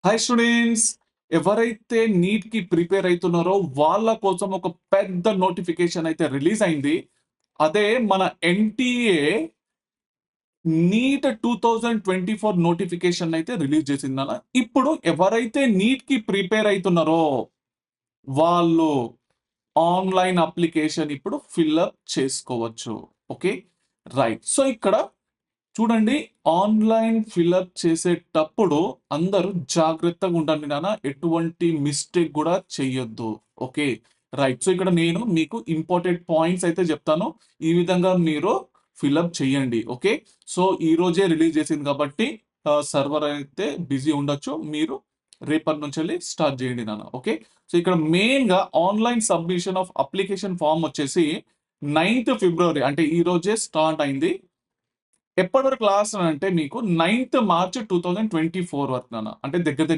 Hi students, ఎవరైతే neat కి prepare అవుతున్నారో వాళ్ళ కోసం ఒక పెద్ద నోటిఫికేషన్ అయితే రిలీజ్ అయింది. అదే మన ఎన్టీఏ నీట్ 2024 నోటిఫికేషన్ అయితే రిలీజ్ చేసిందన్న. ఇప్పుడు ఎవరైతే నీట్ కి ప్రిపేర్ అవుతున్నారో వాళ్ళు ఆన్లైన్ అప్లికేషన్ ఇప్పుడు ఫిల్అప్ చేసుకోవచ్చు. Okay, right. సో ఇక్కడ చూడండి, ఆన్లైన్ ఫిల్అప్ చేసేటప్పుడు అందరూ జాగ్రత్తగా ఉండండి నాన్న, ఎటువంటి మిస్టేక్ కూడా చెయ్యొద్దు. Okay, right. సో ఇక్కడ నేను మీకు ఇంపార్టెంట్ పాయింట్స్ అయితే చెప్తాను, ఈ విధంగా మీరు ఫిల్అప్ చేయండి. ఓకే, సో ఈ రోజే రిలీజ్ చేసింది కాబట్టి సర్వర్ అయితే బిజీ ఉండొచ్చు, మీరు రేపటి నుంచి వెళ్ళి స్టార్ట్ చేయండి నాన్న. ఓకే, సో ఇక్కడ మెయిన్ గా online submission of application form వచ్చేసి 9th ఫిబ్రవరి అంటే ఈ రోజే స్టార్ట్ అయింది. ఎప్పటి వరకు లాస్ట్ అంటే మీకు 9th మార్చ్ 2024 వరకు నాన్న, అంటే దగ్గర